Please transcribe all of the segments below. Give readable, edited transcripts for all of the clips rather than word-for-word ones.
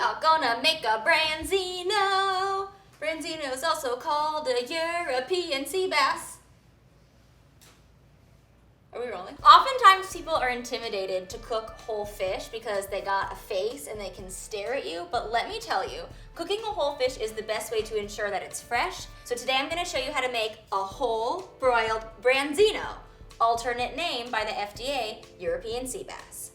are gonna make a Branzino. Branzino is also called a European sea bass. Are we rolling? Oftentimes people are intimidated to cook whole fish because they got a face and they can stare at you, but let me tell you, cooking a whole fish is the best way to ensure that it's fresh. So today I'm gonna show you how to make a whole broiled Branzino, alternate name by the FDA, European sea bass.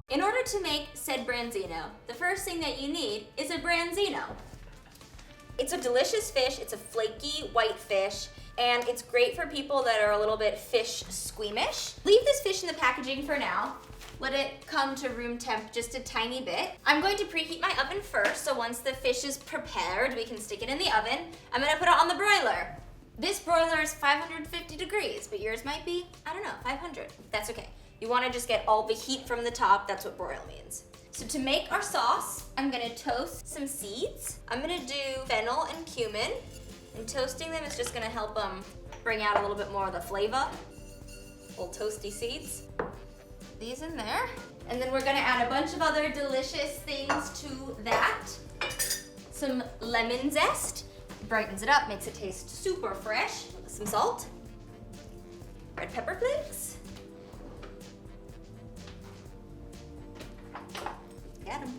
In order to make said Branzino, the first thing that you need is a Branzino. It's a delicious fish, it's a flaky white fish, and it's great for people that are a little bit fish squeamish. Leave this fish in the packaging for now. Let it come to room temp just a tiny bit. I'm going to preheat my oven first, so once the fish is prepared, we can stick it in the oven. I'm gonna put it on the broiler. This broiler is 550 degrees, but yours might be, I don't know, 500. That's okay. You wanna just get all the heat from the top, that's what broil means. So to make our sauce, I'm gonna toast some seeds. I'm gonna do fennel and cumin, and toasting them is just gonna help them bring out a little bit more of the flavor. Little toasty seeds. These in there. And then we're gonna add a bunch of other delicious things to that. Some lemon zest, brightens it up, makes it taste super fresh. Some salt, red pepper flakes. Got them.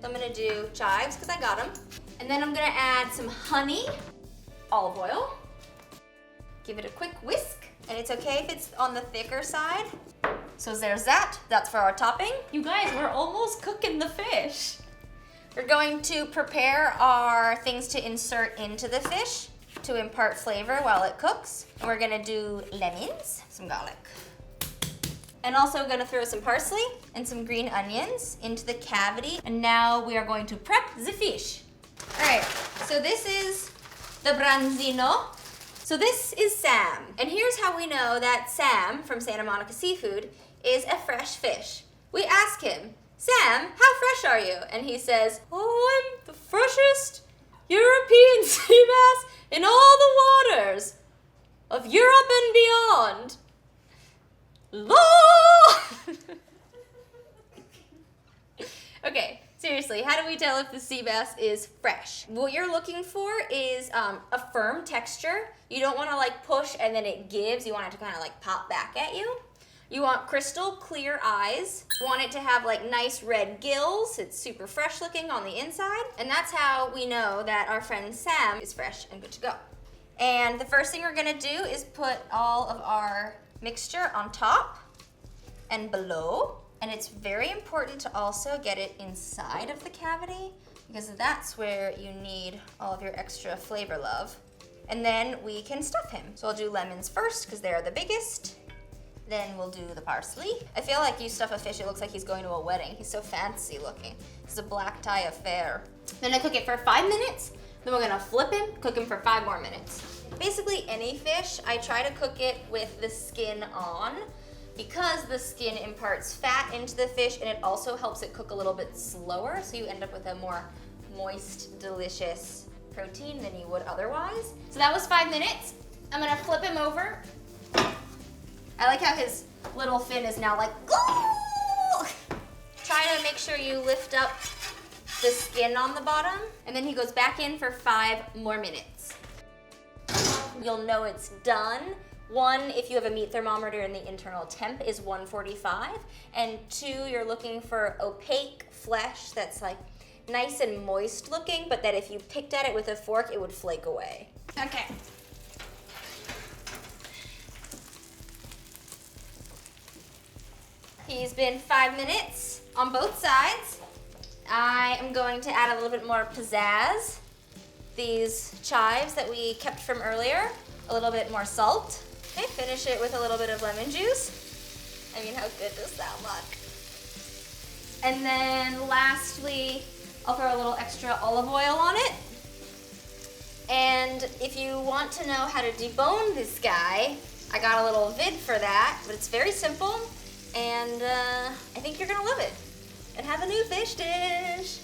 So I'm gonna do chives because I got them. And then I'm gonna add some honey, olive oil. Give it a quick whisk. And it's okay if it's on the thicker side. So there's that. That's for our topping. You guys, we're almost cooking the fish. We're going to prepare our things to insert into the fish to impart flavor while it cooks. And we're gonna do lemons, some garlic. And also gonna throw some parsley and some green onions into the cavity. And now we are going to prep the fish. All right, so this is the Branzino. So this is Sam. And here's how we know that Sam from Santa Monica Seafood is a fresh fish. We ask him, Sam, how fresh are you? And he says, oh, I'm the freshest European sea bass in all the waters of Europe and beyond. Okay, seriously, how do we tell if the sea bass is fresh? What you're looking for is a firm texture. You don't want to like push and then it gives. You want it to kind of like pop back at you. You want crystal clear eyes. You want it to have like nice red gills. It's super fresh looking on the inside. And that's how we know that our friend Sam is fresh and good to go. And the first thing we're gonna do is put all of our mixture on top and below. And it's very important to also get it inside of the cavity because that's where you need all of your extra flavor love. And then we can stuff him. So I'll do lemons first because they're the biggest. Then we'll do the parsley. I feel like you stuff a fish, it looks like he's going to a wedding. He's so fancy looking. It's a black tie affair. Then I cook it for 5 minutes. Then we're gonna flip him, cook him for 5 more minutes. Basically any fish, I try to cook it with the skin on because the skin imparts fat into the fish and it also helps it cook a little bit slower, so you end up with a more moist, delicious protein than you would otherwise. So that was 5 minutes. I'm gonna flip him over. I like how his little fin is now like, ooh! Try to make sure you lift up the skin on the bottom, and then he goes back in for 5 more minutes. You'll know it's done. 1, if you have a meat thermometer and the internal temp is 145, and 2, you're looking for opaque flesh that's like nice and moist looking, but that if you picked at it with a fork, it would flake away. Okay. He's been 5 minutes on both sides. I am going to add a little bit more pizzazz. These chives that we kept from earlier, a little bit more salt. Okay, finish it with a little bit of lemon juice. I mean, how good does that look? And then lastly, I'll throw a little extra olive oil on it. And if you want to know how to debone this guy, I got a little vid for that, but it's very simple. And I think you're gonna love it. And have a new fish dish.